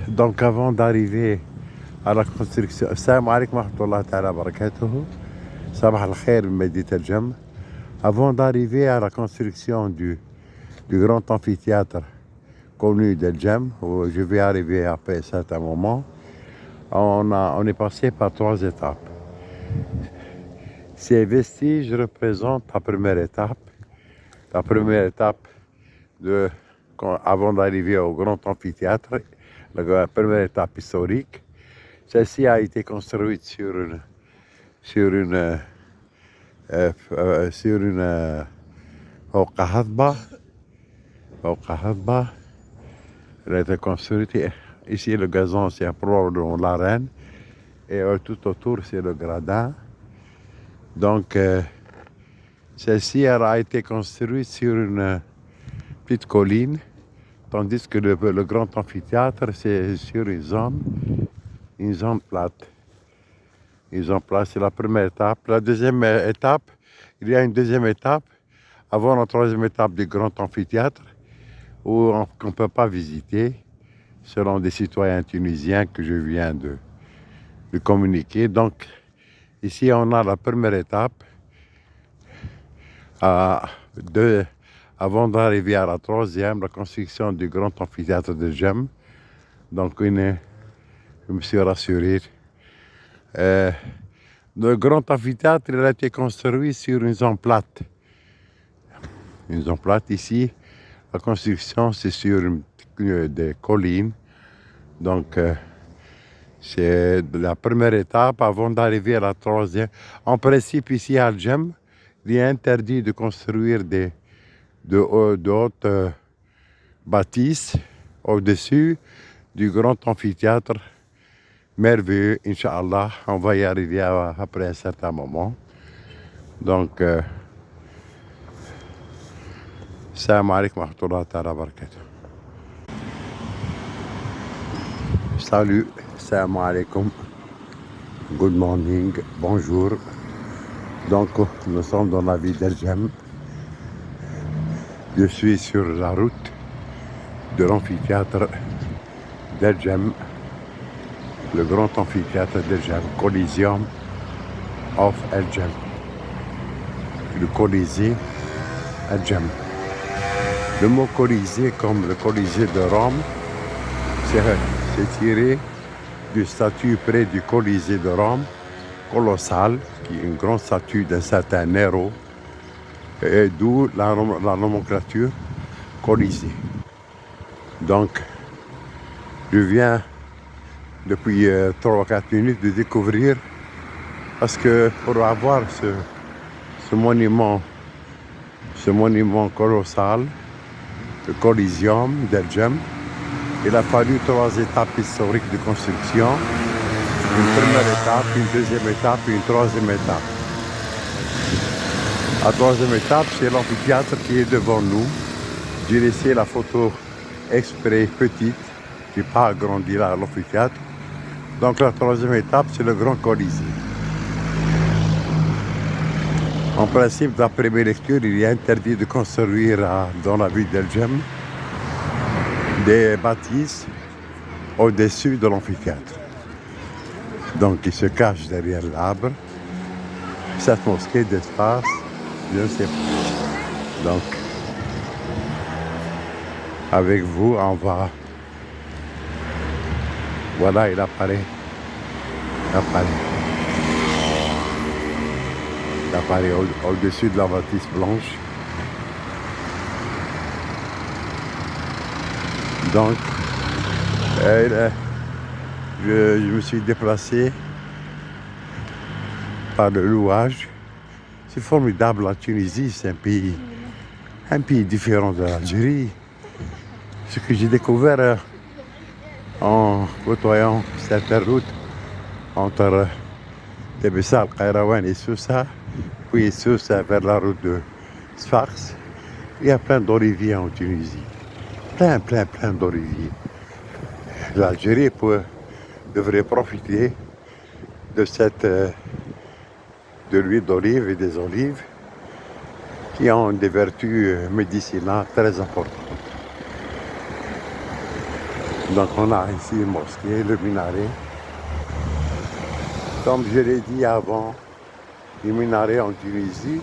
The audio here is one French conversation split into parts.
Donc avant d'arriver à la construction, Salam alaikum wa rahmatullahi ta'ala wa barakatuhu. Sabah al-khair Mehdi Terjem. Avant d'arriver à la construction du grand amphithéâtre connu d'El Jem, où je vais arriver après un certain moment, on est passé par 3 étapes. Ces vestiges représentent la première étape. La première étape avant d'arriver au grand amphithéâtre, la première étape historique. Celle-ci a été construite sur une فوق هضبة. Elle a été construite. Ici, le gazon, c'est probablement l'arène. Et tout autour, c'est le gradin. Donc, celle-ci a été construite sur une petite colline, tandis que le grand amphithéâtre, c'est sur une zone plate. Une zone plate, c'est la première étape. La deuxième étape, il y a une deuxième étape, avant la troisième étape du grand amphithéâtre, où on ne peut pas visiter, selon des citoyens tunisiens que je viens de communiquer. Donc, ici, on a la première étape, avant d'arriver à la troisième, la construction du grand amphithéâtre de Jem. Donc, je me suis rassuré. Le grand amphithéâtre, il a été construit sur une zone plate. Une zone plate ici, la construction, c'est sur des collines. Donc, c'est la première étape avant d'arriver à la troisième. En principe, ici à Jem, il est interdit de construire de hautes bâtisses au-dessus du grand amphithéâtre merveilleux, Inch'Allah. On va y arriver après un certain moment. Donc, Salam alaikum wa rahmatullahi ta'ala wa barakatuh. Salut, salam alaikum, good morning, bonjour. Donc, nous sommes dans la ville d'El Jem. Je suis sur la route de l'amphithéâtre d'El Jem, le grand amphithéâtre d'El Jem, Coliseum of El Jem, le Colisée El Jem. Le mot Colisée, comme le Colisée de Rome, c'est tiré du statue près du Colisée de Rome, colossal, qui est une grande statue d'un certain Nero, et d'où la nomenclature Colisée. Donc, je viens depuis 3 ou 4 minutes de découvrir, parce que pour avoir ce monument colossal, le Coliseum d'El Jem, il a fallu 3 étapes historiques de construction. Une première étape, une deuxième étape et une troisième étape. La troisième étape, c'est l'amphithéâtre qui est devant nous. J'ai laissé la photo exprès petite. Je n'ai pas agrandi là l'amphithéâtre. Donc la troisième étape, c'est le grand Colisée. En principe, d'après mes lectures, il est interdit de construire dans la ville d'El Jem des bâtisses au-dessus de l'amphithéâtre. Donc, il se cache derrière l'arbre. Cette mosquée d'espace, je ne sais pas. Donc, avec vous, on va... Voilà, il apparaît. Il apparaît au-dessus de la bâtisse blanche. Donc, je me suis déplacé par le louage. C'est formidable, la Tunisie, c'est un pays différent de l'Algérie. Ce que j'ai découvert en côtoyant certaines routes entre Tébessa, Kairouan et Sousa, puis Sousa vers la route de Sfax. Il y a plein d'oliviers en Tunisie. Plein d'oliviers. L'Algérie devrait profiter de de l'huile d'olive et des olives qui ont des vertus médicinales très importantes. Donc on a ici une mosquée, le minaret. Comme je l'ai dit avant, les minarets en Tunisie,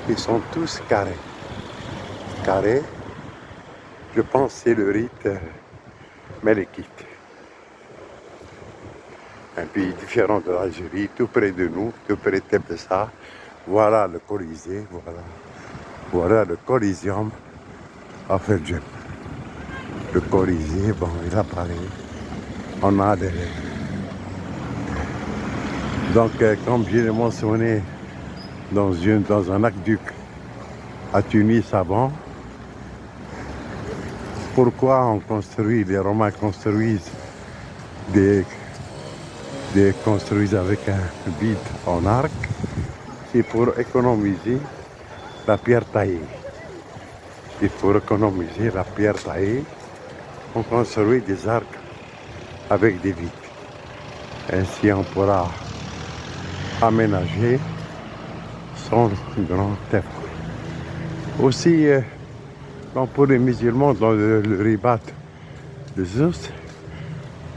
ils sont tous carrés. Carrés, je pense que c'est le rite mélékite. Un pays différent de l'Algérie, tout près de nous, tout près de Tébessa. Voilà le Colisée, voilà le Coliseum of El Djem. Le Colisée, bon, il apparaît. On a des... Donc, comme je l'ai mentionné dans un aqueduc à Tunis avant, pourquoi les Romains construisent construisent avec un vide en arc, c'est pour économiser la pierre taillée. Et pour économiser la pierre taillée, on construit des arcs avec des vides. Ainsi, on pourra aménager son grand effort. Aussi, pour les musulmans, dans le ribat de Zeus,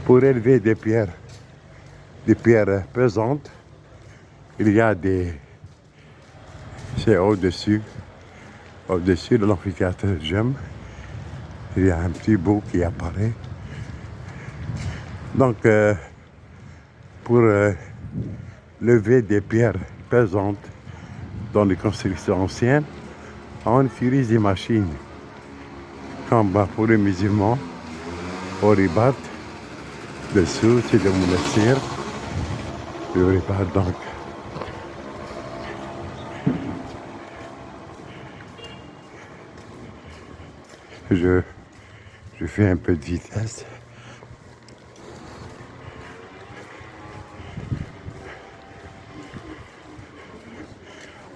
pour élever des pierres pesantes, il y a c'est au-dessus de l'amphithéâtre de Djem, il y a un petit bout qui apparaît. Donc, pour lever des pierres pesantes dans les constructions anciennes, on utilise des machines. Comme pour les musulmans, au ribat, dessous, c'est de Mounessir, le ribat donc. Je fais un peu de vitesse.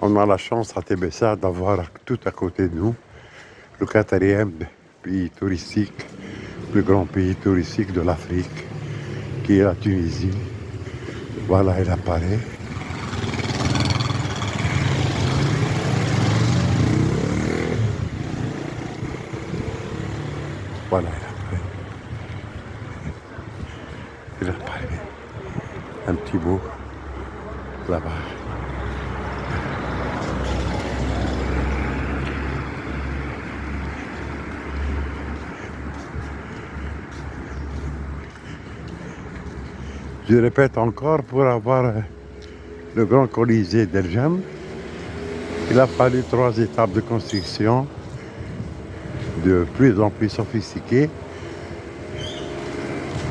On a la chance à Tébessa d'avoir tout à côté de nous le quatrième pays touristique, le grand pays touristique de l'Afrique, qui est la Tunisie. Voilà, il apparaît. Voilà, il apparaît. Un petit bout là-bas. Je répète encore, pour avoir le grand Colisée d'El Djem, il a fallu 3 étapes de construction de plus en plus sophistiquées.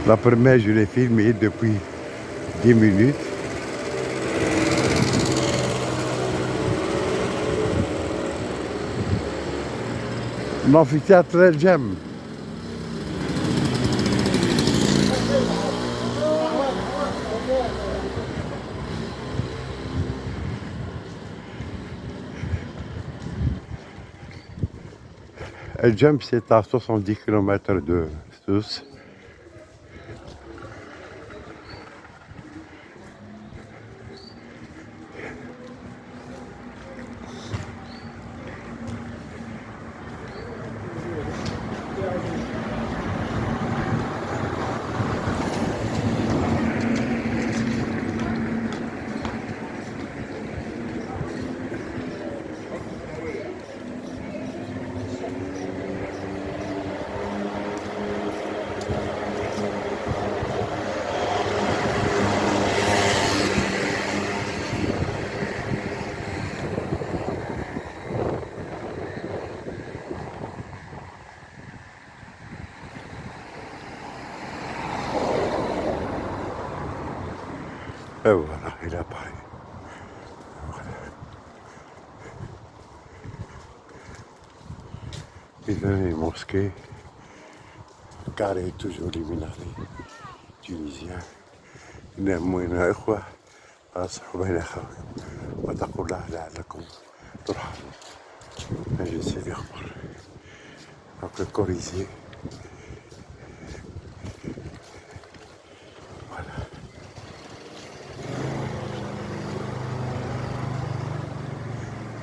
La première, je l'ai filmée depuis 10 minutes. L'amphithéâtre d'El Djem. El Djem, c'est à 70 km de Sousse. Et voilà, il apparaît. Voilà. Il y a les mosquées, carré toujours les minarets tunisiens. نعمونا إخوة أصحابين أخوة وتقول الله لعلكم ترحمون. Je sais bien. Donc le Colisée. Voilà.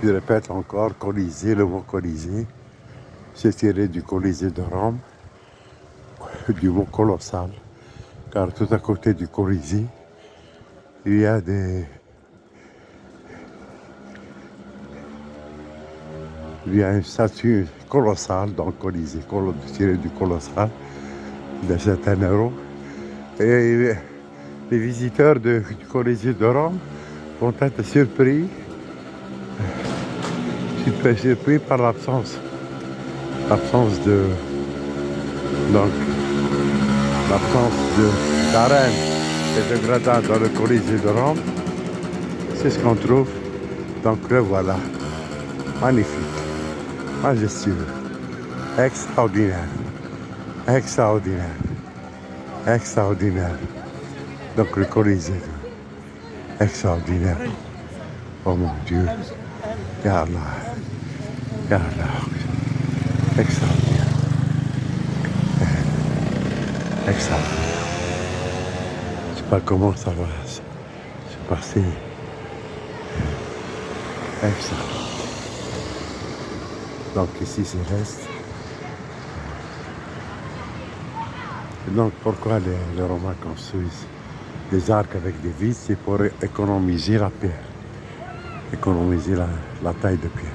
Je répète encore, Colisée, le mot Colisée, c'est tiré du Colisée de Rome. du mot colossal, car tout à côté du Colisée, il y a une statue colossale dans le Colisée, tirée du colossal de certains héros. Et les visiteurs du Colisée de Rome vont être surpris par l'absence de donc d'arène et de gradins dans le Colisée de Rome. C'est ce qu'on trouve. Donc le voilà, magnifique, majestueux, extraordinaire, extraordinaire, extraordinaire. Donc le Colisée, extraordinaire. Oh mon Dieu, regarde là, extraordinaire, extraordinaire. Je sais pas comment ça va se passer. Extraordinaire. Donc ici c'est l'Est. Et donc pourquoi les Romains construisent des arcs avec des vis? C'est pour économiser la pierre, économiser la taille de pierre.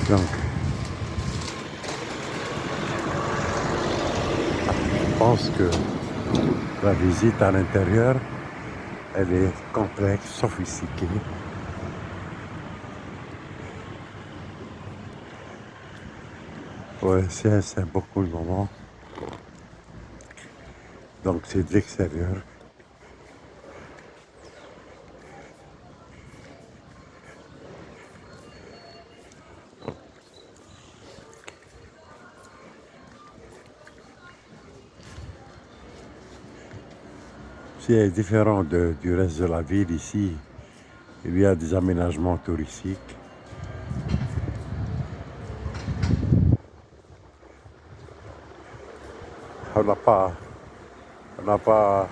Donc je pense que la visite à l'intérieur, elle est complexe, sophistiquée. Ouais, c'est beaucoup de moments. Donc c'est de l'extérieur. C'est différent du reste de la ville ici. Il y a des aménagements touristiques. On n'a pas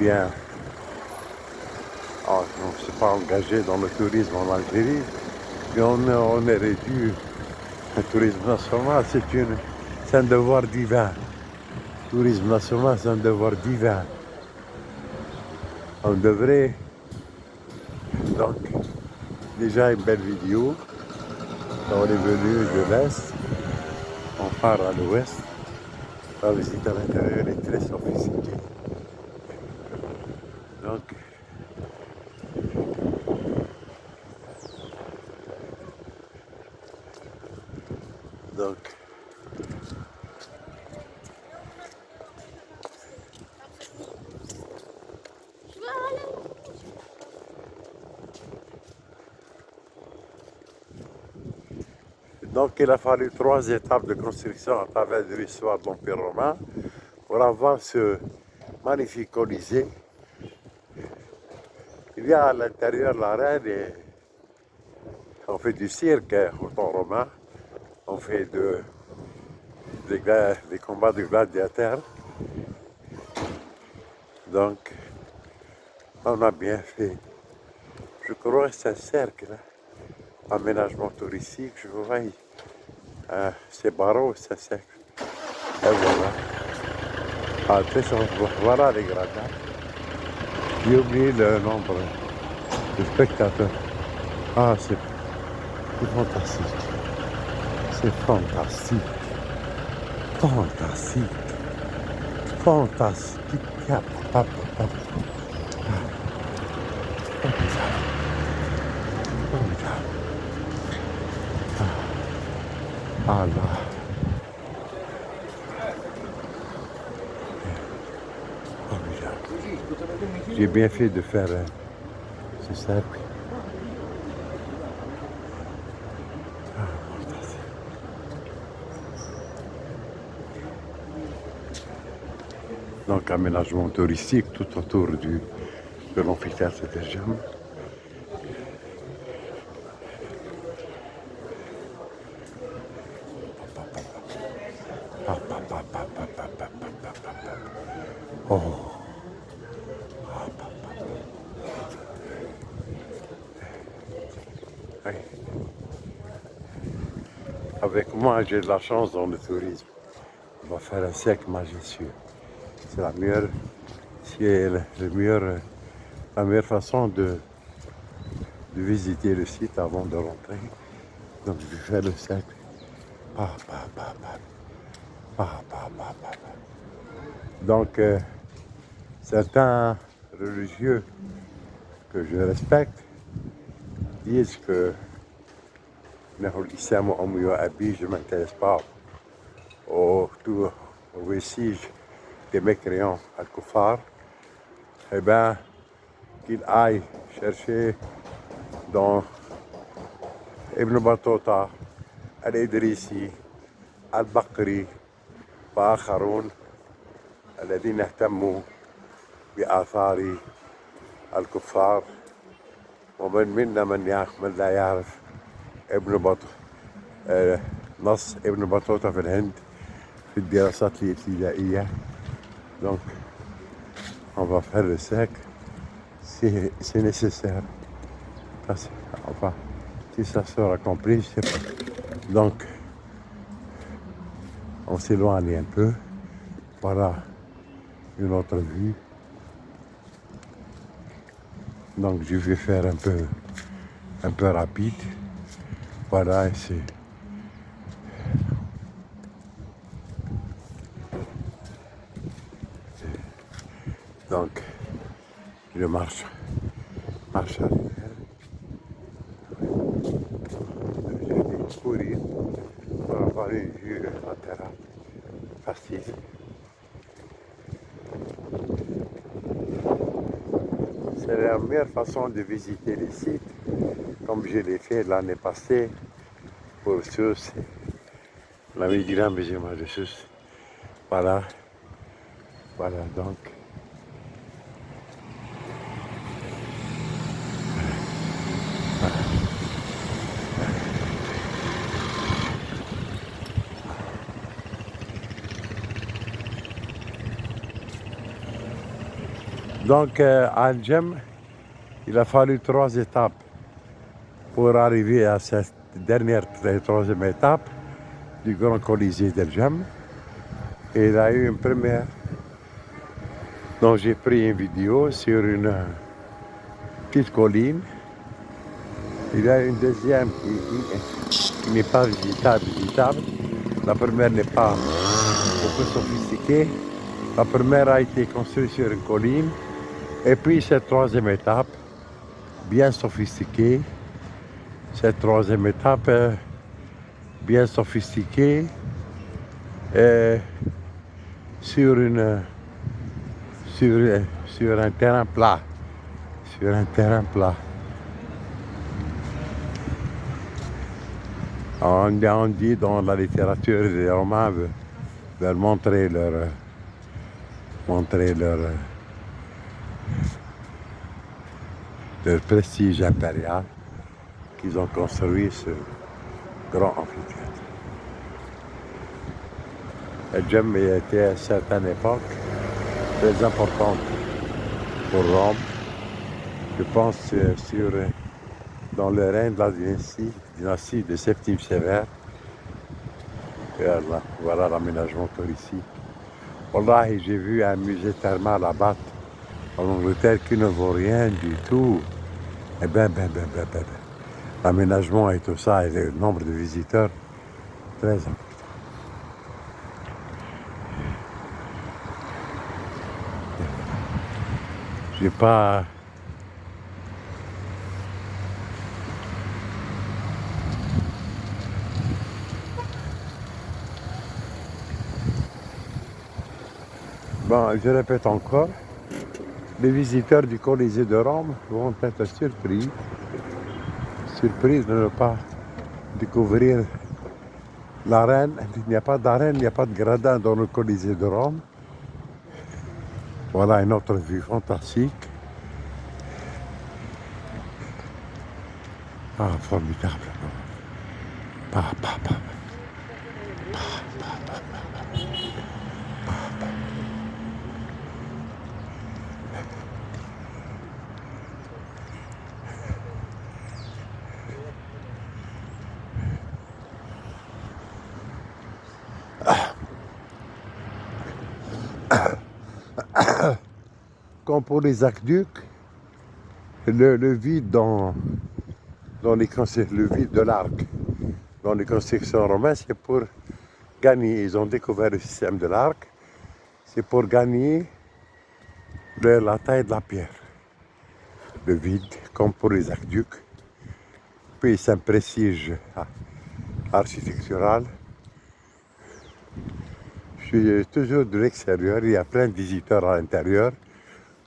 bien, on ne s'est pas engagé dans le tourisme en Algérie. Et on est réduit. Le tourisme national, c'est un devoir divin. Le tourisme national, c'est un devoir divin. On devrait donc déjà une belle vidéo. On est venu de l'Est, on part à l'Ouest. La visite à l'intérieur est très sophistiquée. Donc Donc il a fallu 3 étapes de construction à travers l'histoire de l'Empire romain pour avoir ce magnifique Colisée. Il y a à l'intérieur l'arène et on fait du cirque au temps romain. On fait des combats de gladiateurs. Donc on a bien fait. Je crois que c'est un cercle, aménagement touristique, je vois. Ces barreaux, c'est un cercle. Et voilà. Voilà les gradins. J'ai oublié le nombre de spectateurs. Ah, c'est fantastique. C'est fantastique. Fantastique. Fantastique. Formidable. Formidable. Ah là. Formidable. J'ai bien fait de faire ce cercle. Donc aménagement touristique tout autour de l'amphithéâtre d'Erjam. Oh. Avec moi Moi, j'ai de la chance dans le tourisme. On va faire un siècle majestueux. C'est la meilleure, la meilleure façon de visiter le site avant de rentrer. Donc, je vais faire le cercle. Pa, pa, pa, pa, pa, pa, pa, pa, pa. Donc, certains religieux que je respecte disent que l'islam je ne m'intéresse pas aux vestiges des mécréants al-Kuffar. Eh bien, qu'ils aillent chercher dans Ibn Battuta, Al-Idrisi, Al-Bakri, وآخرون الذين اهتموا بآثار الكفار ومن منا من لا يعرف ابن بطوطة نص ابن بطوطة في الهند في الدراسات الابتدائية. Donc, on va faire le cercle. C'est nécessaire. Enfin, si ça sera compris, je sais pas. Donc, on s'éloigne un peu. Voilà une autre vue. Donc, je vais faire un peu rapide. Voilà, et c'est... Donc, je marche à l'arrière. Je vais courir pour avoir une vue latérale facile. C'est la meilleure façon de visiter les sites, comme je l'ai fait l'année passée pour Sousse, la Médina musulmane de Sousse. Voilà, donc. Donc, à Al-Jem, il a fallu 3 étapes pour arriver à cette dernière, troisième étape du Grand Colisée d'Al-Jem. Et il a eu une première dont j'ai pris une vidéo sur une petite colline. Il y a une deuxième qui n'est pas visitable. La première n'est pas beaucoup sophistiquée. La première a été construite sur une colline. Et puis cette troisième étape, bien sophistiquée. Cette troisième étape, bien sophistiquée, sur un terrain plat. On dit dans la littérature, les Romains veulent montrer leur prestige impérial qu'ils ont construit ce grand amphithéâtre. Al-Jem était à une certaine époque très importante pour Rome. Je pense dans le règne de la dynastie de Septime Sévère. Voilà l'aménagement touristique. Wallahi, j'ai vu un musée thermal à Bath en Angleterre qui ne vaut rien du tout. Eh ben. L'aménagement et tout ça, et le nombre de visiteurs, très important. J'ai pas... Bon, je répète encore, les visiteurs du Colisée de Rome vont être surpris de ne pas découvrir l'arène. Il n'y a pas d'arène, il n'y a pas de gradin dans le Colisée de Rome. Voilà une autre vue fantastique. Ah, formidable. comme pour les aqueducs, le vide le vide de l'arc dans les constructions romaines, c'est pour gagner. Ils ont découvert le système de l'arc, c'est pour gagner la taille de la pierre. Le vide, comme pour les aqueducs. Puis c'est un prestige architectural. Je suis toujours de l'extérieur, il y a plein de visiteurs à l'intérieur.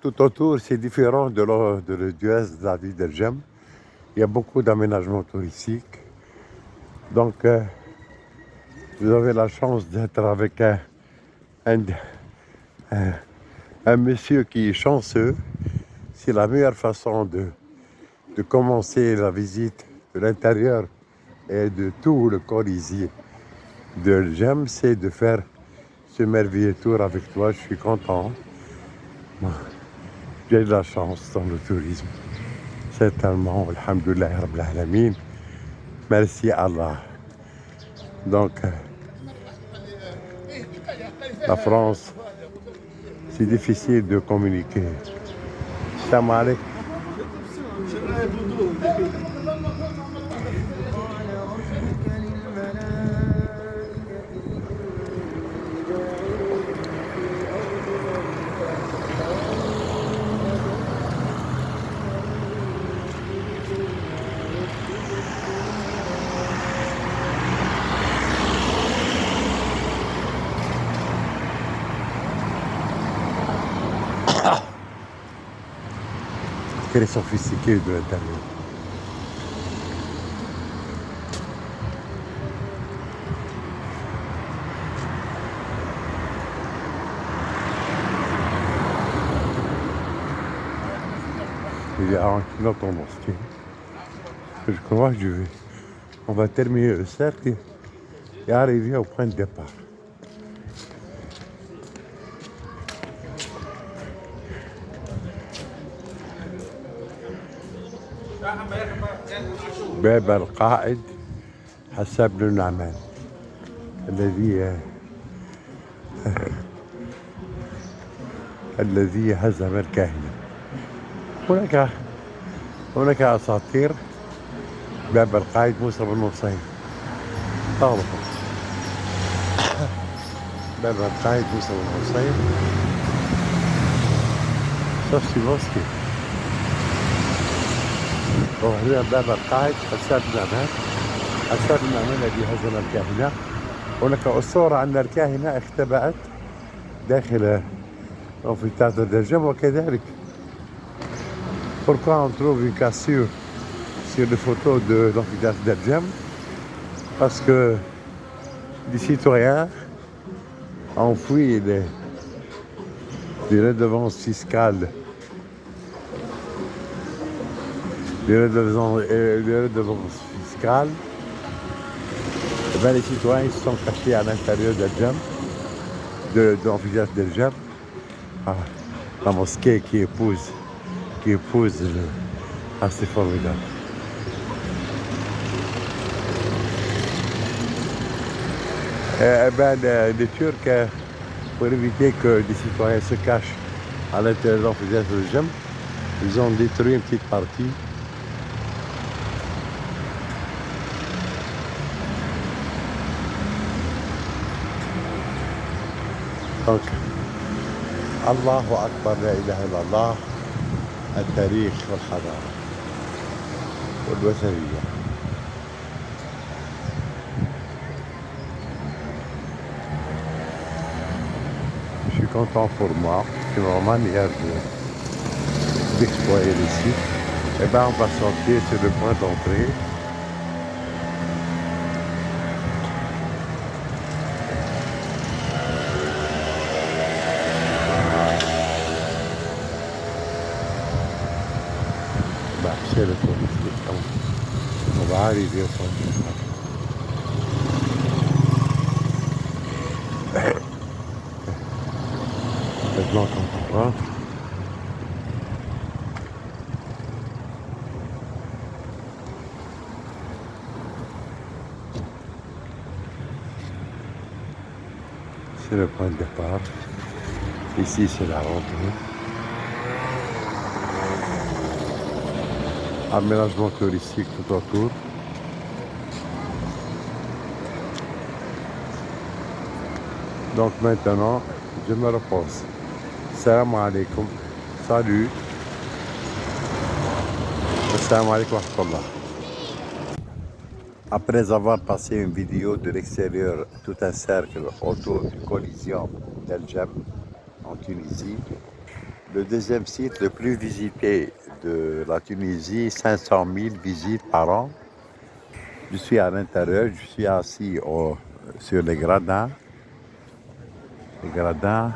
Tout autour, c'est différent du reste de la ville d'El Jem. Il y a beaucoup d'aménagements touristiques. Donc, vous avez la chance d'être avec un monsieur qui est chanceux. C'est la meilleure façon de commencer la visite de l'intérieur et de tout le Colisée de El Jem, c'est de faire ce merveilleux tour avec toi. Je suis content. J'ai de la chance dans le tourisme. Certainement, alhamdoulilah rabbil alamin. Merci Allah. Donc, la France, c'est difficile de communiquer. Salam alaikum. Très sophistiqué de l'intérieur. Il y a un autre mosquée. Je crois que on va terminer le cercle et arriver au point de départ. باب القائد حسن بن النعمان الذي هزم الكاهنة. هناك أساطير. باب القائد موسى بن نصير. باب القائد موسى بن نصير. شفتي موسكي. وهنا باب القائد حسن بن النعمان. حسن بن النعمان الذي هزم الكاهنة. هناك أسطورة أن الكاهنة اختبأت داخل l'amphithéâtre d'El Jem وكذلك. Pourquoi on trouve une cassure sur les photos de l'amphithéâtre d'El Jem? Parce que des citoyens ont fui les redevances fiscales, les redevances fiscales. Et bien, les citoyens se sont cachés à l'intérieur d'El Jem, de l'amphithéâtre d'El Jem. La mosquée qui épouse c'est formidable. Les Turcs, pour éviter que des citoyens se cachent à l'intérieur de l'amphithéâtre d'El Jem, ils ont détruit une petite partie. Donc, Allahu Akbar, la ilaha illallah, التاريخ والحضارة والوثنية. Je suis content pour moi, c'est ma manière d'explorer les sites. Et bien, on va sortir sur le point d'entrée. C'est le touristique. On va arriver au point de départ. Maintenant quand on rentre, c'est le point de départ. Ici c'est la rentrée. Aménagement touristique tout autour. Donc maintenant, je me repose. Salam alaikum. Salut. Salam alaikum wa rahmatullah. Après avoir passé une vidéo de l'extérieur, tout un cercle autour du Coliseum d'El Jem en Tunisie, le deuxième site le plus visité de la Tunisie, 500 000 visites par an. Je suis à l'intérieur, je suis assis sur les gradins. Les gradins,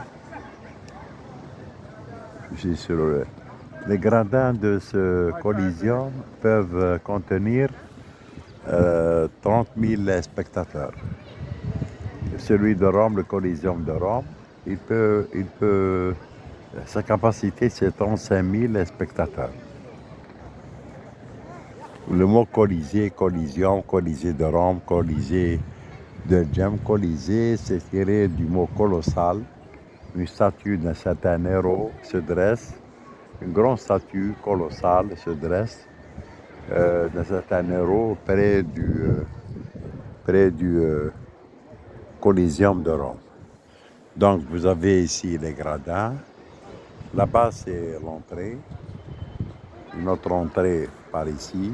je suis sur les gradins de ce Coliseum peuvent contenir 30 000 spectateurs. Celui de Rome, le Coliseum de Rome, sa capacité c'est 35 000 spectateurs. Le mot Colisée, Coliseum, Colisée de Rome, Colisée de Jem, Colisée, c'est tiré du mot colossal. Une statue d'un certain héros se dresse, une grande statue colossale se dresse d'un certain héros près du Coliseum de Rome. Donc vous avez ici les gradins. Là-bas c'est l'entrée. Une autre entrée par ici.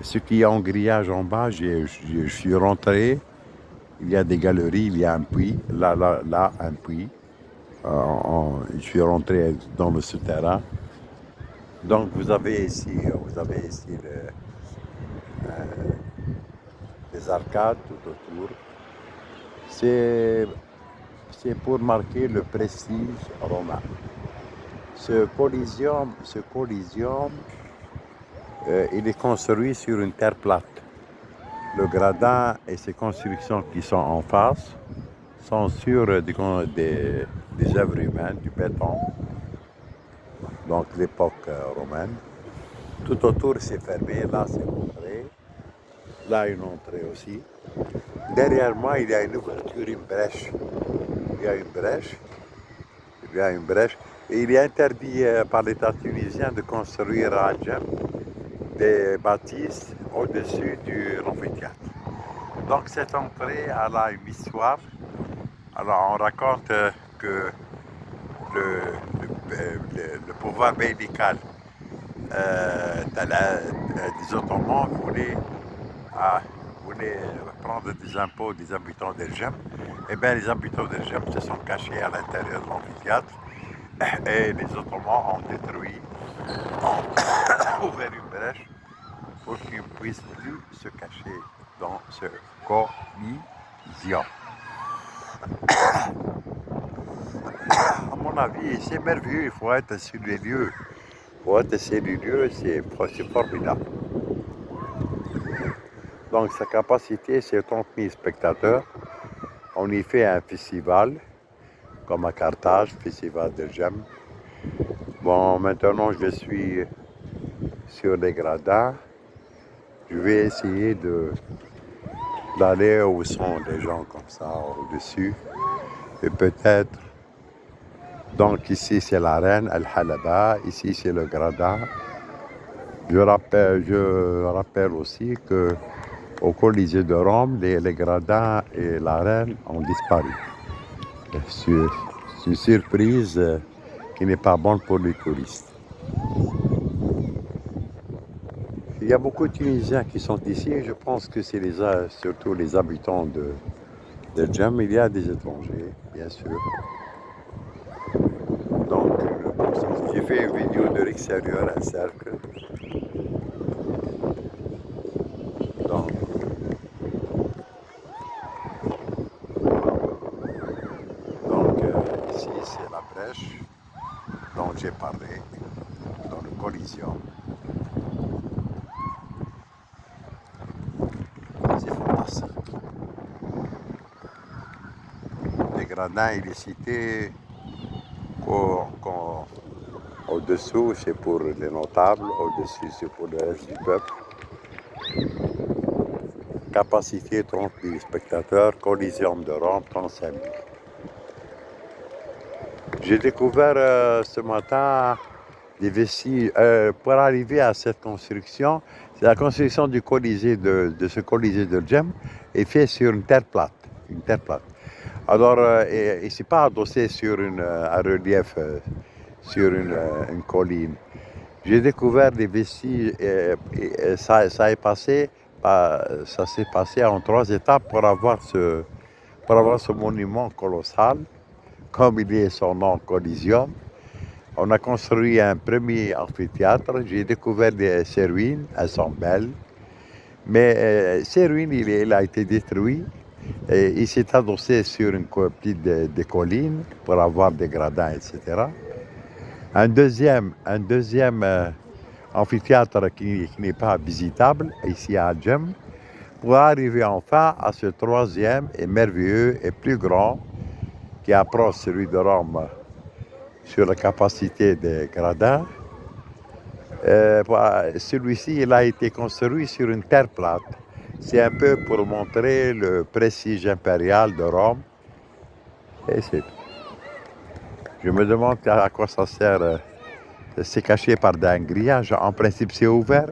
Ce qui est en grillage en bas, je suis rentré. Il y a des galeries, il y a un puits. Là, un puits. Je suis rentré dans le souterrain. Donc vous avez ici les arcades tout autour. C'est pour marquer le prestige romain. Ce Coliseum, il est construit sur une terre plate. Le gradin et ses constructions qui sont en face sont sur des œuvres humaines, du béton, donc l'époque romaine. Tout autour c'est fermé, là c'est l'entrée, là une entrée aussi. Derrière moi il y a une ouverture, une brèche. Il y a une brèche. Et il est interdit par l'État tunisien de construire à Jem des bâtisses au-dessus du amphithéâtre. Donc cette entrée, elle a une histoire. Alors on raconte que le pouvoir médical des Ottomans voulait prendre des impôts des habitants d'El Jem. Eh bien les habitants d'El Jem se sont cachés à l'intérieur de l'amphithéâtre et les Ottomans ont détruit, ont ouvert une brèche pour qu'ils ne puissent plus se cacher dans ce Coliseum. À mon avis, c'est merveilleux, il faut être sur les lieux. C'est formidable. Donc sa capacité, c'est 30 000 spectateurs. On y fait un festival, comme à Carthage, festival de Jem. Bon, maintenant je suis sur les gradins. Je vais essayer d'aller où sont les gens comme ça, au-dessus. Et peut-être, donc ici c'est l'arène, Al-Halaba, ici c'est le gradin. Je rappelle aussi que au Colisée de Rome, les gradins et l'arène ont disparu. C'est une surprise qui n'est pas bonne pour les touristes. Il y a beaucoup de Tunisiens qui sont ici et je pense que c'est surtout les habitants de Jem. Il y a des étrangers, bien sûr. Donc, j'ai fait une vidéo de l'extérieur, un cercle. Ici, c'est la brèche dont j'ai parlé dans le Coliseum. C'est fantastique. Les gradins, il est cité au-dessous, c'est pour les notables, au-dessus, c'est pour le reste du peuple. Capacité 30 000 spectateurs, Coliseum de Rome, 35 000. J'ai découvert ce matin des vestiges. Pour arriver à cette construction, c'est la construction du Colisée de ce Colisée de Djem est fait sur une terre plate. Une terre plate. Alors, et c'est pas adossé sur un relief, sur une colline. J'ai découvert des vestiges et ça s'est passé en 3 étapes pour avoir ce monument colossal, comme il est son nom, Coliseum. On a construit un premier amphithéâtre. J'ai découvert ses ruines. Elles sont belles. Mais ces ruines, il a été détruit. Et il s'est adossé sur une petite des collines pour avoir des gradins, etc. Un deuxième amphithéâtre qui n'est pas visitable, ici à Djem, pour arriver enfin à ce troisième et merveilleux et plus grand qui approche celui de Rome sur la capacité des gradins. Celui-ci, il a été construit sur une terre plate. C'est un peu pour montrer le prestige impérial de Rome. Et c'est tout. Je me demande à quoi ça sert. C'est caché par un grillage. En principe, c'est ouvert.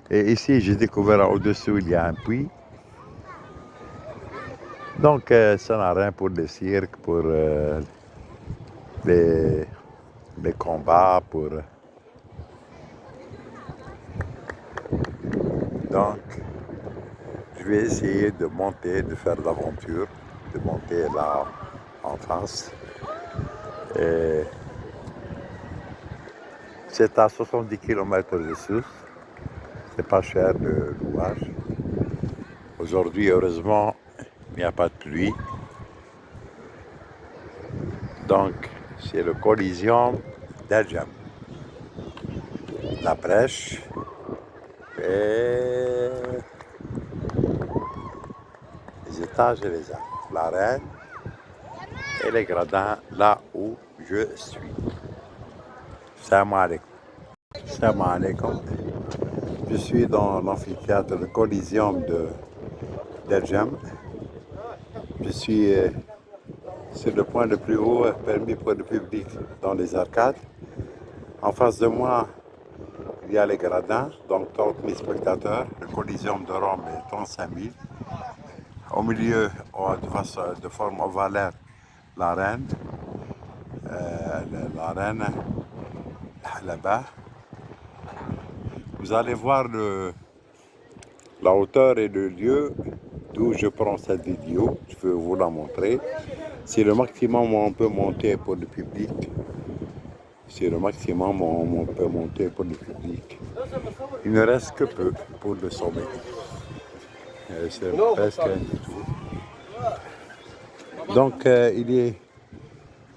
Et ici, j'ai découvert au-dessous, il y a un puits. Donc, ça n'a rien pour le cirque, pour les combats, pour... Donc, je vais essayer de monter, de faire l'aventure, de monter là en face. Et c'est à 70 km de Sousse. C'est pas cher le louage. Aujourd'hui, heureusement, il n'y a pas de pluie. Donc, c'est le Coliseum d'El Djem. La brèche et les étages et les arbres. L'arène et les gradins là où je suis. Salam alaikum. Salam alaikum. Je suis dans l'amphithéâtre de Coliseum d'El Djem. Je suis sur le point le plus haut permis pour le public dans les arcades. En face de moi, il y a les gradins, donc 30 000 spectateurs. Le Coliseum de Rome est 35 000. Au milieu, de forme ovalaire, l'arène. L'arène là-bas. Vous allez voir la hauteur et le lieu d'où je prends cette vidéo. Je vais vous la montrer. C'est le maximum où on peut monter pour le public. C'est le maximum où on peut monter pour le public. Il ne reste que peu pour le sommet. C'est presque un détour. Donc il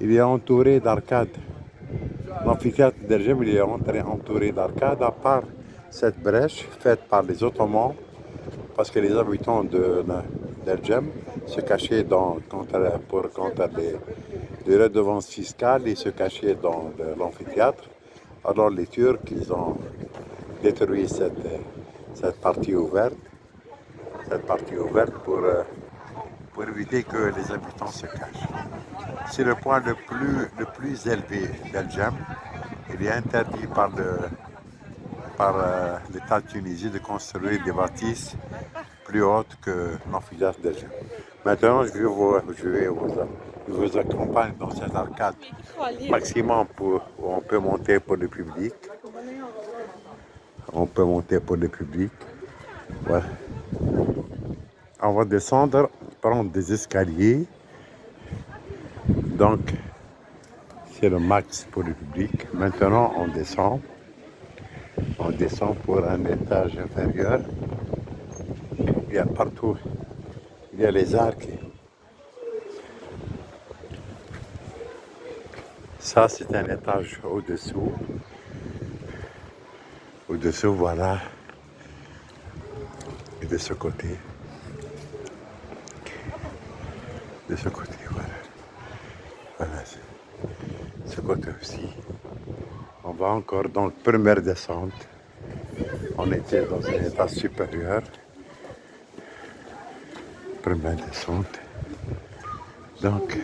est entouré d'arcades. L'amphithéâtre d'El Djem, il est entouré d'arcades, à part cette brèche faite par les Ottomans, parce que les habitants d'El Djem se cachaient contre des redevances fiscales, ils se cachaient dans l'amphithéâtre. Alors les Turcs, ils ont détruit cette partie ouverte pour éviter que les habitants se cachent. C'est le point le plus élevé d'El Djem. Il est interdit par l'État de Tunisie de construire des bâtisses plus hautes que l'amphithéâtre d'El Djem. Maintenant, je vous accompagne dans cette arcade maximum où on peut monter pour le public. On peut monter pour le public. Ouais. On va descendre, prendre des escaliers. Donc, c'est le max pour le public. Maintenant, on descend. On descend pour un étage inférieur. Il y a partout, il y a les arcs. Ça, c'est un étage au-dessous. Au-dessous, voilà. Et de ce côté. De ce côté, voilà. Voilà, ce côté aussi. On va encore dans la première descente. On était dans un étage supérieur. Première descente. Donc,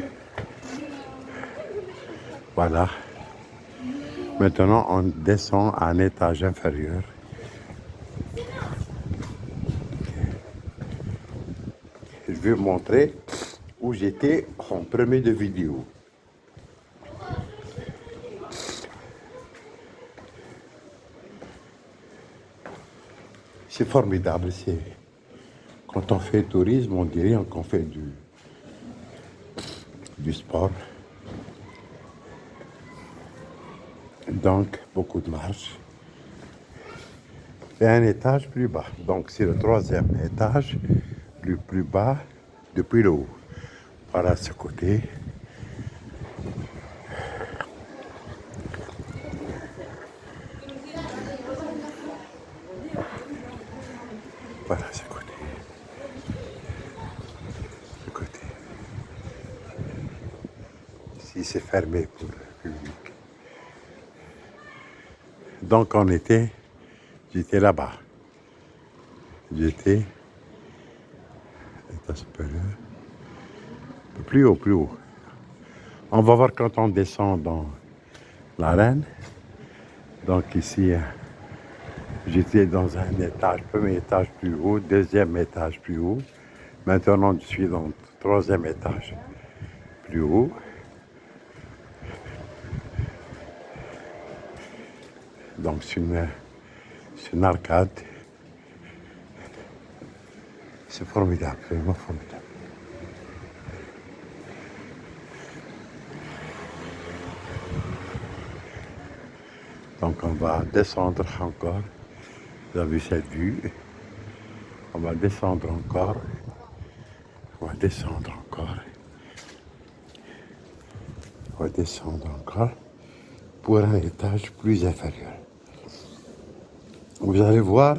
voilà. Maintenant, on descend à un étage inférieur. Je vais vous montrer où j'étais en premier de vidéo. C'est formidable. Quand on fait tourisme, on dirait qu'on fait du sport. Donc, beaucoup de marche. Et un étage plus bas. Donc, c'est le troisième étage, le plus bas depuis le haut. Voilà ce côté. Voilà ce côté. Ce côté. Ici, c'est fermé pour le public. Donc, j'étais là-bas. J'étais, attends, plus haut, plus haut. On va voir quand on descend dans l'arène. Donc ici, j'étais dans un étage, premier étage plus haut, deuxième étage plus haut. Maintenant, je suis dans le troisième étage plus haut. Donc c'est une arcade. C'est formidable, vraiment formidable. Donc on va descendre encore. Vous avez vu cette vue. On va descendre encore. On va descendre encore. On va descendre encore pour un étage plus inférieur. Vous allez voir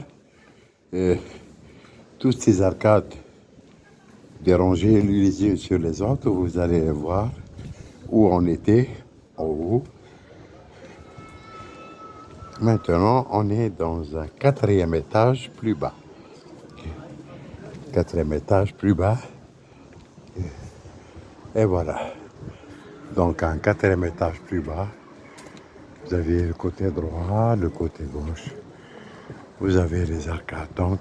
toutes ces arcades dérangées les unes sur les autres. Vous allez voir où on était en haut. Maintenant, on est dans un quatrième étage plus bas. Quatrième étage plus bas. Et voilà. Donc, un quatrième étage plus bas. Vous avez le côté droit, le côté gauche. Vous avez les arcades. Donc,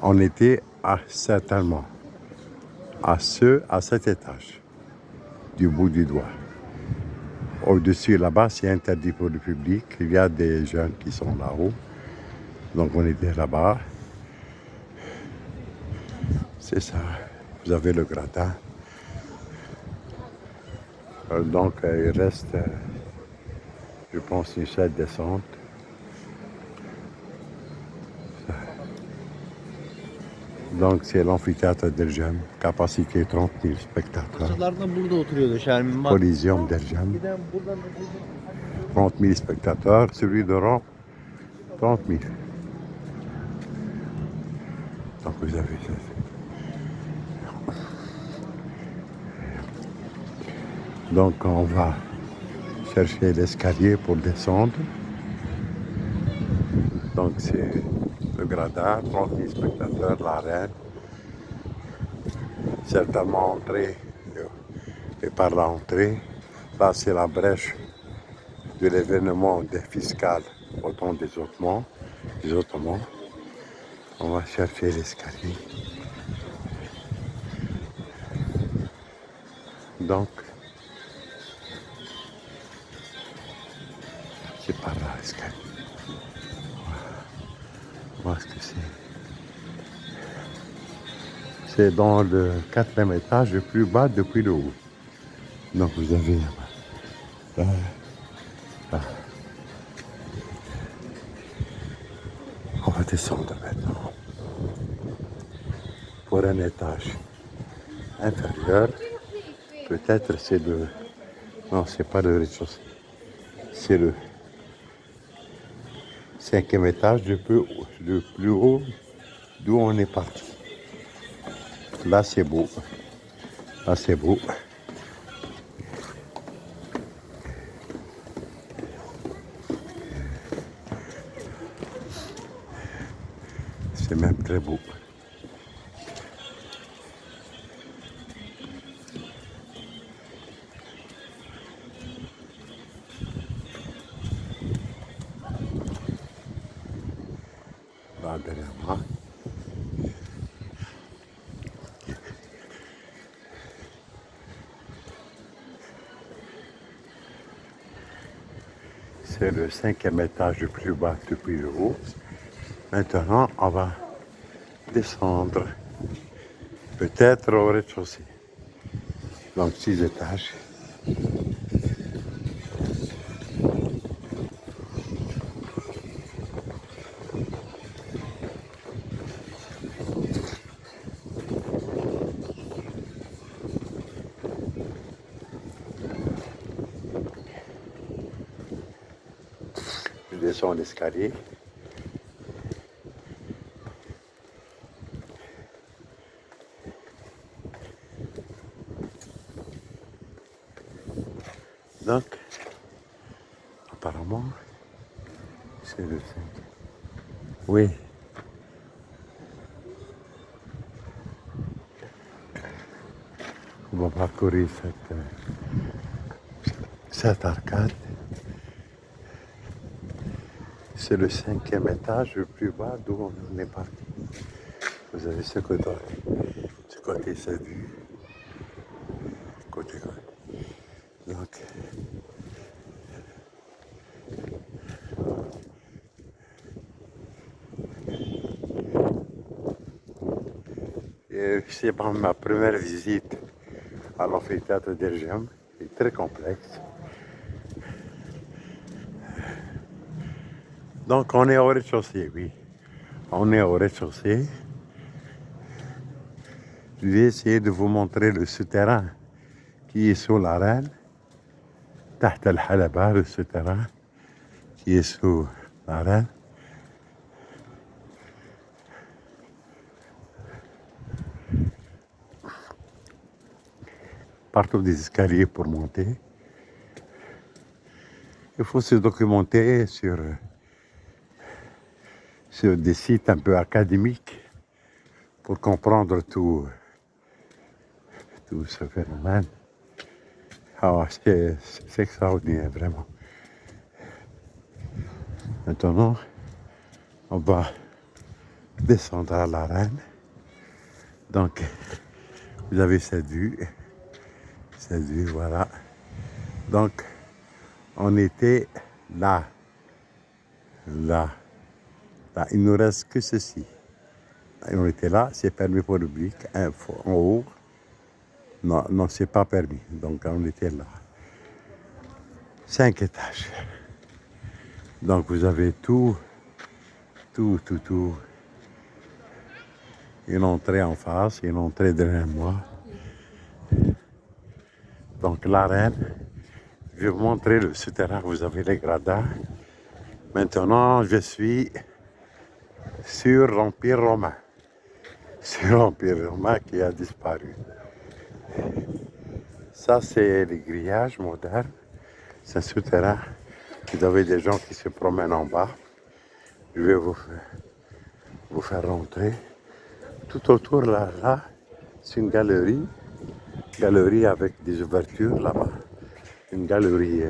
on était certainement à cet étage, du bout du doigt. Au-dessus, là-bas, c'est interdit pour le public. Il y a des jeunes qui sont là-haut. Donc, on était là-bas. C'est ça. Vous avez le gratin. Donc, il reste, je pense, une seule descente. Donc, c'est l'amphithéâtre d'Erjem. Capacité 30 000 spectateurs. Çocuklardan burada oturuyordu Şermin. Bak. Coliseum d'Erjem. 30 000 spectateurs. Celui de Rome, 30 000. Donc, vous avez ça. Donc, on va chercher l'escalier pour descendre. Donc, c'est le gradin, 30 000 spectateurs, l'arène. Certainement entrée et par l'entrée. Là, c'est la brèche de l'événement fiscal au temps des Ottomans. On va chercher l'escalier. Donc, c'est par là l'escalier. Voilà ce que c'est. C'est dans le quatrième étage, le plus bas depuis le haut. Donc vous avez là. On va descendre maintenant pour un étage inférieur. Peut-être c'est le... Non, c'est pas le rez-de-chaussée. C'est le cinquième étage, le plus haut d'où on est parti. Là, c'est beau. Là, c'est beau. C'est même très beau. derrière moi. C'est le 5e étage le plus bas depuis le haut. Maintenant, on va descendre, peut-être au rez-de-chaussée. Donc 6 étages. Je descends l'escalier. Donc, apparemment, c'est le 5. Oui. On va parcourir cette arcade. C'est le 5e étage le plus bas d'où on est parti. Vous avez ce côté, cette vue. Côté. Donc, c'est ma première visite à l'amphithéâtre d'Ergem. C'est très complexe. Donc, on est au rez-de-chaussée, oui. On est au rez-de-chaussée. Je vais essayer de vous montrer le souterrain qui est sous l'arène. تحت الحلبة, le souterrain qui est sous l'arène. Partout des escaliers pour monter. Il faut se documenter sur des sites un peu académiques pour comprendre tout ce phénomène. Ah, c'est extraordinaire, vraiment. Maintenant, on va descendre à l'arène. Donc, vous avez cette vue, voilà. Donc, on était là. Il nous reste que ceci. On était là, c'est permis pour le public, en haut. Non, c'est pas permis. Donc, on était là. 5 étages. Donc, vous avez tout. Une entrée en face, une entrée derrière moi. Donc, l'arène. Je vais vous montrer le souterrain. Vous avez les gradins. Maintenant, je suis sur l'Empire romain. Sur l'Empire romain qui a disparu. Ça, c'est les grillages modernes. C'est un souterrain. Vous avez des gens qui se promènent en bas. Je vais vous faire rentrer. Tout autour, là, c'est une galerie. Galerie avec des ouvertures là-bas. Une galerie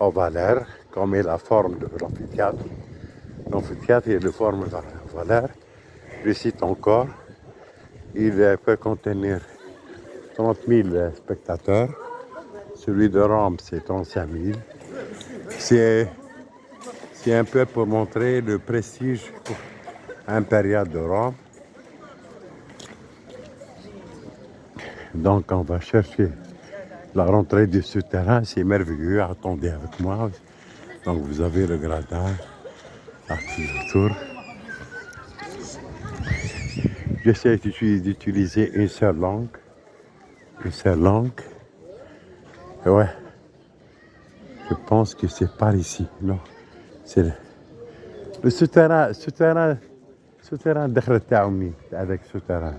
ovalaire, comme est la forme de l'amphithéâtre. L'amphithéâtre est de forme ovalaire. Je cite encore, il peut contenir 30 000 spectateurs. Celui de Rome, c'est 35 000. C'est un peu pour montrer le prestige impérial de Rome. Donc, on va chercher la rentrée du souterrain. C'est merveilleux. Attendez avec moi. Donc, vous avez le gradin là tout autour. J'essaie d'utiliser une seule langue. Ouais. Je pense que c'est par ici. Non. C'est le souterrain دخلت تاع أمي هذاك السوتيران.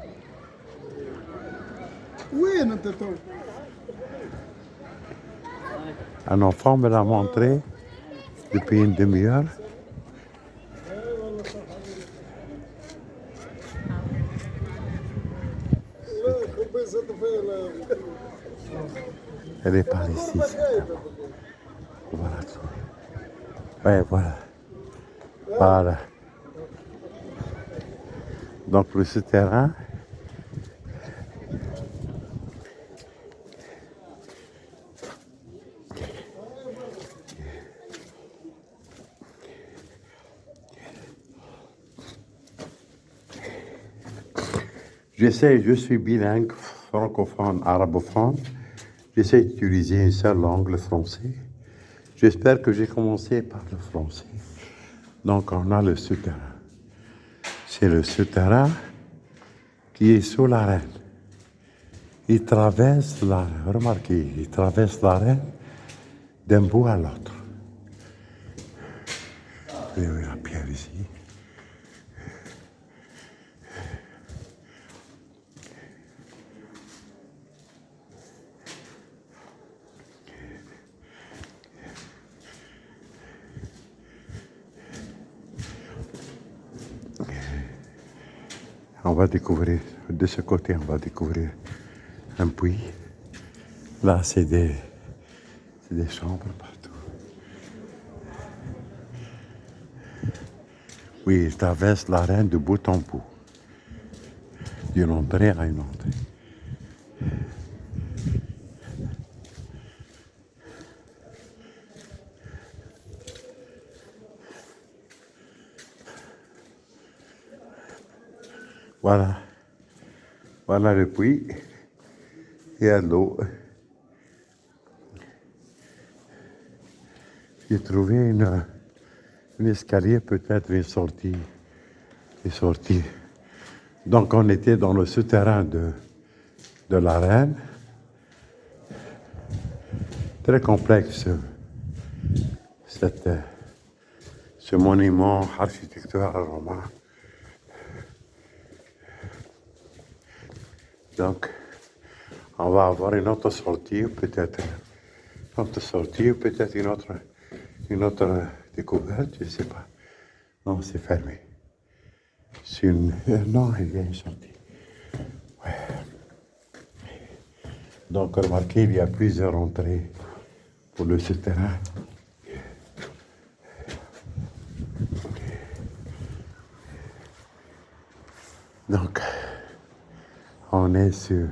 وين انت تو؟ Un enfant me l'a montré depuis une demi-heure. Elle est par ici. Voilà. Ouais, voilà. Voilà. Donc le souterrain, je suis bilingue, francophone, arabophone. J'essaie d'utiliser une seule langue, le français. J'espère que j'ai commencé par le français. Donc on a le souterrain. C'est le souterrain qui est sous l'arène. Il traverse l'arène, remarquez, il traverse l'arène d'un bout à l'autre. Vous avez la pierre ici. On va découvrir, de ce côté, on va découvrir un puits. Là, c'est des chambres partout. Oui, il traverse l'arène de bout en bout, d'une entrée à une entrée. Voilà. Voilà le puits. Il y a de l'eau. J'ai trouvé une escalier, peut-être une sortie. Donc on était dans le souterrain de l'arène. Très complexe, ce monument architectural romain. Donc, on va avoir une autre sortie, peut-être une autre découverte, je ne sais pas. Non, c'est fermé. Non, il y a une sortie. Ouais. Donc, remarquez, il y a plusieurs entrées pour le souterrain. Donc, on est sous.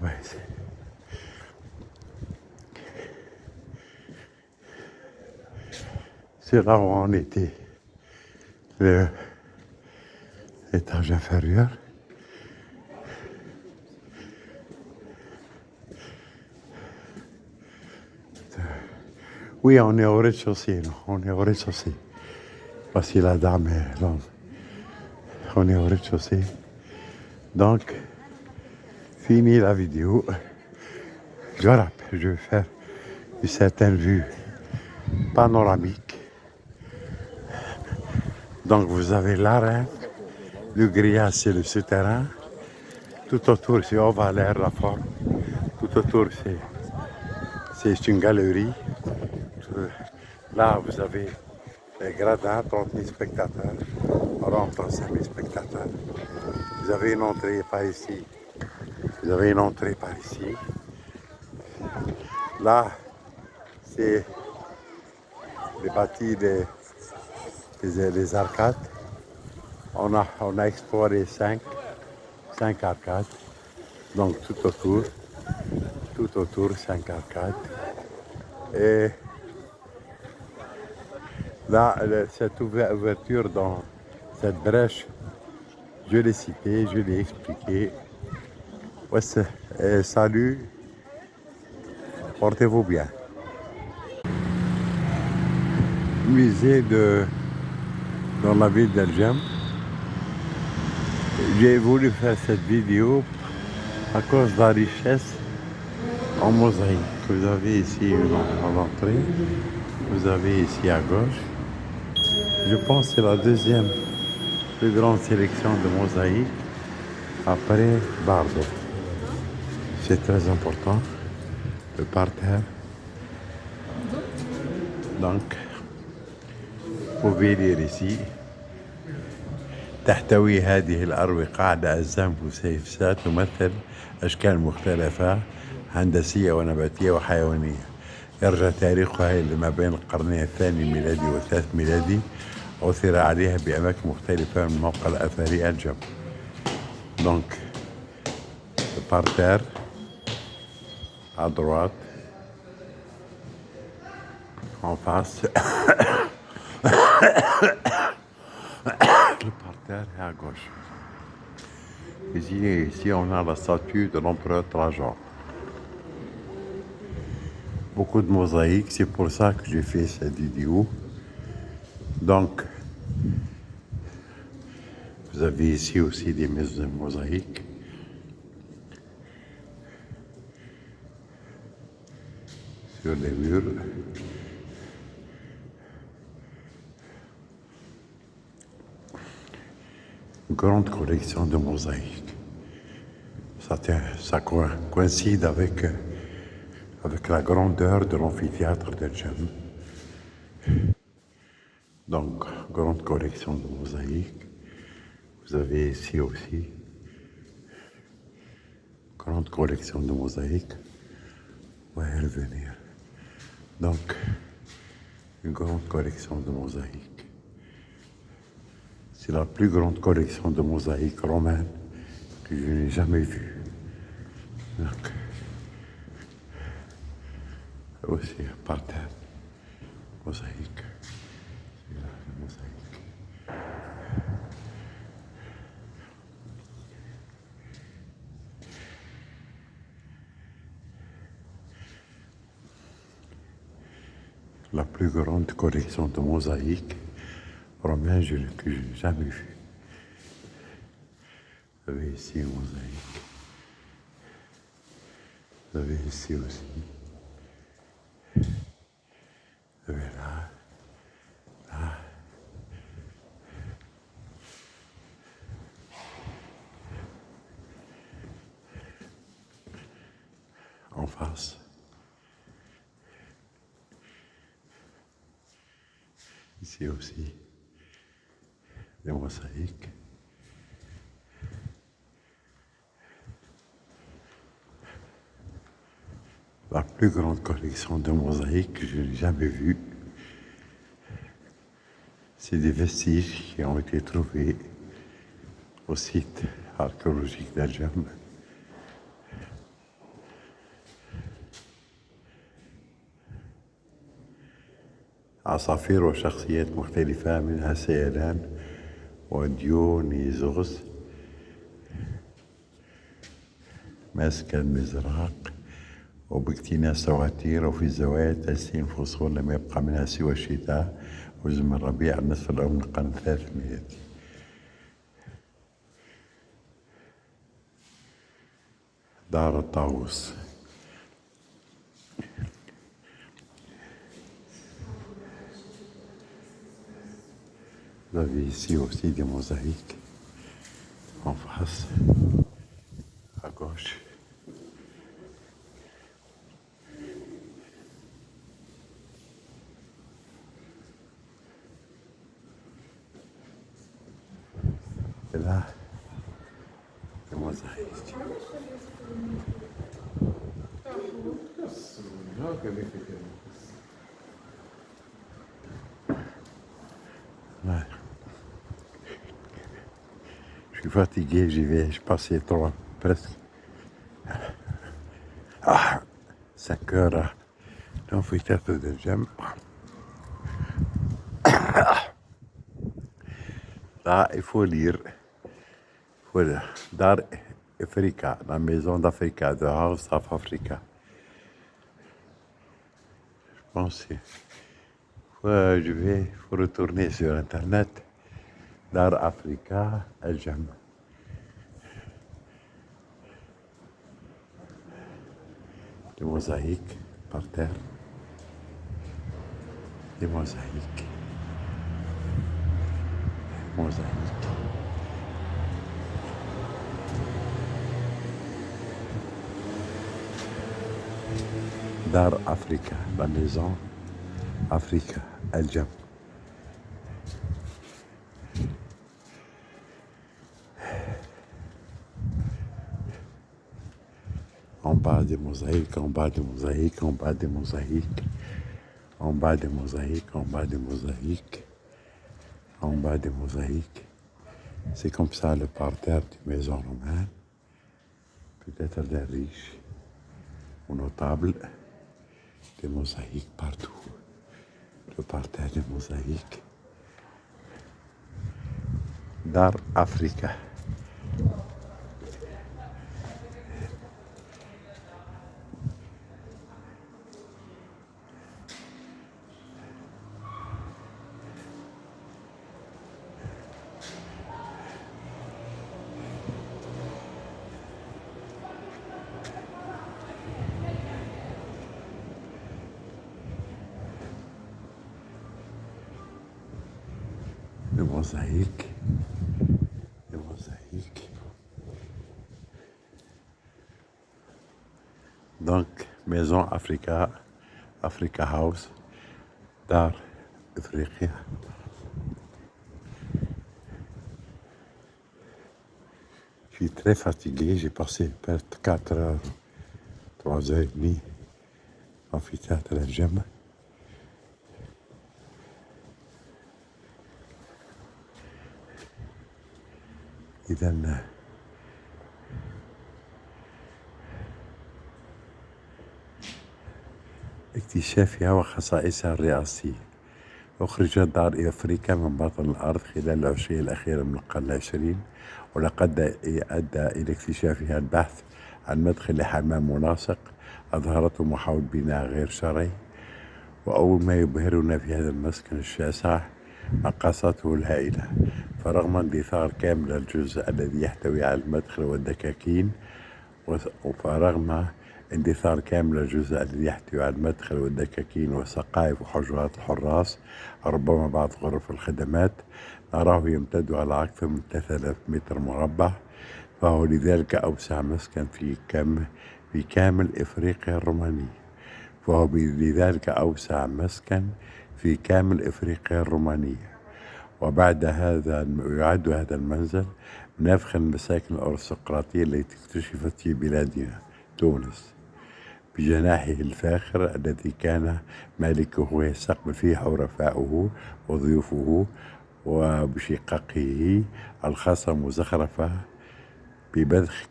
Ouais, c'est là où on était. L'étage inférieur. Oui, on est au rez-de-chaussée, non? On est au rez-de-chaussée. Parce que la dame est longue. On est au rez-de-chaussée. Donc, fini la vidéo. Je vais faire une certaine vue panoramique. Donc, vous avez l'arène, le grillage, c'est le souterrain. Tout autour, c'est ovalaire la forme. Tout autour, c'est une galerie. Là, vous avez les gradins, 30 000 spectateurs, rond 35 000 spectateurs. Vous avez une entrée par ici. Là, c'est les bâtis des arcades. On a exploré 5 arcades. Donc tout autour 5 arcades. Et là, cette ouverture dans cette brèche, je l'ai cité, je l'ai expliqué. Ouais, salut, portez-vous bien. Musée dans la ville d'Elgem. J'ai voulu faire cette vidéo à cause de la richesse en mosaïque. Vous avez ici à l'entrée, vous avez ici à gauche. Je pense que c'est la deuxième plus grande sélection de mosaïques après Bardo. C'est très important, le parterre. Donc, vous pouvez lire ici. تحتوي هذه الأروقة على أجسام فسيفساء تمثل أشكال مختلفة. هندسية ونباتية وحيوانية، يرجع تاريخها إلى ما بين القرنين الثاني الميلادي والثالث ميلادي. عثر عليها بأماكن مختلفة من الموقع الأثري الجم. دونك بارتير à droite, en face, le parterre est à gauche. Ici, on a la statue de l'empereur Trajan. Beaucoup de mosaïques, c'est pour ça que j'ai fait cette vidéo. Donc, vous avez ici aussi des mosaïques. Sur les murs. Une grande collection de mosaïques. Ça coïncide avec la grandeur de l'amphithéâtre de Djem. Donc, grande collection de mosaïques. Vous avez ici aussi grande collection de mosaïques. Ouais, revenir. Donc, une grande collection de mosaïques. C'est la plus grande collection de mosaïques romaines que je n'ai jamais vue. Donc, aussi par terre, mosaïque. C'est là, la mosaïque. La plus grande collection de mosaïques romaines que je n'ai jamais vue. Vous avez ici une mosaïque. Vous avez ici aussi. Vous avez là. En face. Ici aussi, des mosaïques. La plus grande collection de mosaïques que je n'ai jamais vue. C'est des vestiges qui ont été trouvés au site archéologique d'Al-Jam. عصافير وشخصيات مختلفة منها سيلان وديونيزوس ماسك المزراق وباكتناء سواتير، وفي الزوايا تلسين فصول لم يبقى منها سوى الشتاء وجزء من الربيع النصف الأول من القرن الثالث الميلادي. دار الطاووس. Vous avez ici aussi des mosaïques en face, à gauche. Et là, des mosaïques. Ouais. Je suis fatigué, je passais presque 5 heures à l'amphithéâtre de Djem. Là, il faut lire. Dar Africa, la maison d'Africa, The House of Africa. Je pense que faut retourner sur Internet. Dar Africa, Al-Jam. Des mosaïques par terre. Des mosaïques. Mosaïques. Dar Africa, la maison Africa, Al-Jam. En bas des mosaïques, en bas des mosaïques, en bas des mosaïques, en bas des mosaïques, en bas des mosaïques, en bas des mosaïques. C'est comme ça le parterre d'une maison romaine, peut-être des riches ou notables, des mosaïques partout. Le parterre des mosaïques. Dar Africa. Le mosaïque. Le mosaïque. Donc, maison Africa, Africa House, Dar Africa. Je suis très fatigué, j'ai passé presque 4 heures, 3 heures et demie, amphithéâtre El Jem. إذا اكتشافها وخصائصها الرئاسية. أخرجت دار أفريقيا من بطن الأرض خلال العشرية الأخيرة من القرن العشرين، ولقد أدى إلى اكتشافها البحث عن مدخل لحمام ملاصق أظهرته محاولة بناء غير شرعي. وأول ما يبهرنا في هذا المسكن الشاسع مقاساته الهائلة، فرغم اندثار كامل الجزء الذي يحتوي على المدخل والدكاكين والسقائف وحجرات الحراس، ربما بعض غرف الخدمات، نراه يمتد على أكثر من 3000 متر مربع، فهو لذلك أوسع مسكن في كامل إفريقيا الرومانية. وبعد هذا يعد هذا المنزل من أفخر المساكن الأرستقراطية التي اكتشفت في بلادنا تونس، بجناحه الفاخر الذي كان مالكه يستقبل فيه حرفاؤه وضيوفه، وبشققه الخاصة مزخرفة ببذخ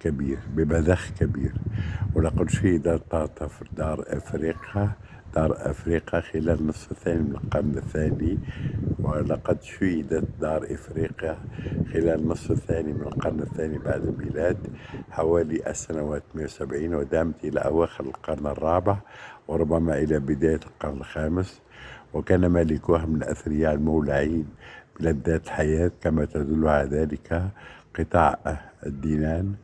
كبير. ولقد شهدت دار أفريقيا خلال النصف الثاني من القرن الثاني بعد الميلاد حوالي السنوات 170، ودامت إلى أواخر القرن الرابع وربما إلى بداية القرن الخامس. وكان مالكها من الأثرياء المولعين بلذات الحياة، كما تدل على ذلك قطع الدينان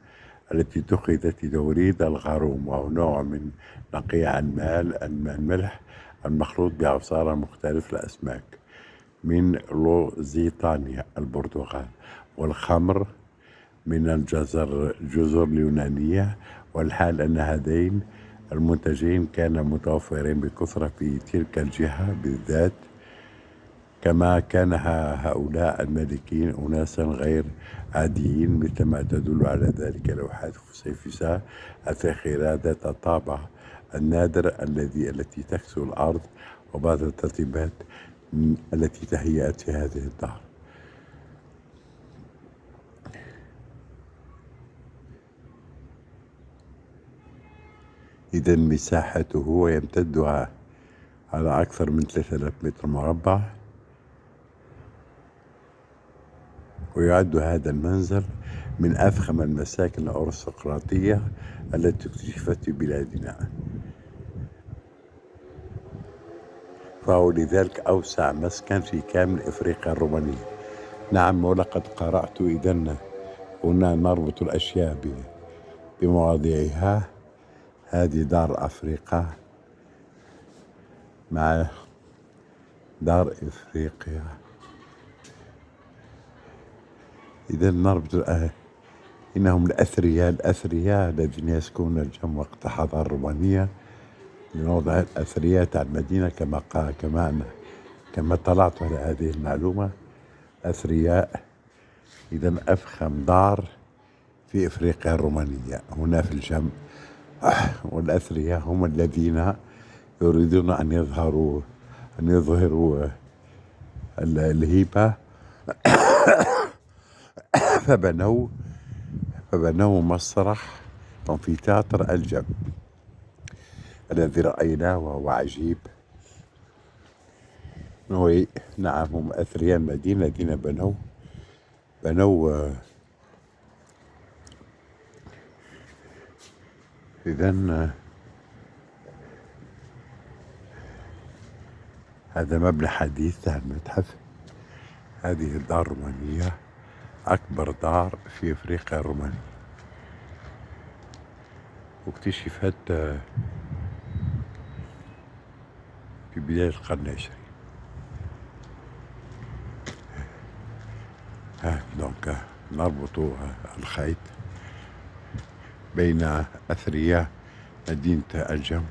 التي اتخذت لتوريد الغاروم، وهو نوع من نقيع الملح المخلوط بعصارة مختلف الأسماك من لوزيطانيا البرتغال، والخمر من الجزر اليونانية. والحال أن هذين المنتجين كانا متوفرين بكثرة في تلك الجهة بالذات، كما كان هؤلاء المالكين أناسا غير عاديين، مثل ما تدل على ذلك لوحات فسيفساء الفاخرة ذات الطابع النادر التي تكسو الأرض، وبعض الترتيبات التي تهيأت في هذه الدار. إذا مساحته يمتد على أكثر من 3000 متر مربع، ويعد هذا المنزل من أفخم المساكن الأرستقراطية التي اكتشفت في بلادنا، فهو لذلك أوسع مسكن في كامل إفريقيا الرومانية. نعم، ولقد قرأت إذن هنا نربط الأشياء بمواضيعها. هذه دار أفريقيا مع دار إفريقيا. إذا نربط إنهم الأثرياء الذين يسكنون الجم وقت الحضارة الرومانية، لنوضع الأثرياء تاع المدينة كما طلعت على هذه المعلومة. أثرياء. إذا أفخم دار في إفريقيا الرومانية هنا في الجم والأثرياء هم الذين يريدون أن يظهروا الهيبة، فبنوا مسرح أمفيتياتر الجم الذي رأيناه وهو عجيب. نعم، هم أثرياء المدينة الذين بنوا إذن هذا مبنى حديث المتحف. هذه الدار الرومانية أكبر دار في أفريقيا الرومانية، واكتشفت في بداية القرن العشرين. دونك نربط الخيط بين أثرياء مدينة الجم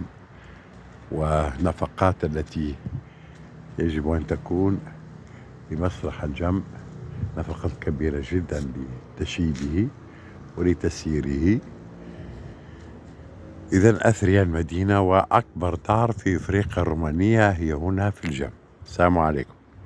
ونفقات التي يجب أن تكون لمسرح الجم، نفقات كبيرة جدا لتشييده ولتسييره. إذن أثرياء المدينة وأكبر دار في أفريقيا الرومانية هي هنا في الجم. السلام عليكم.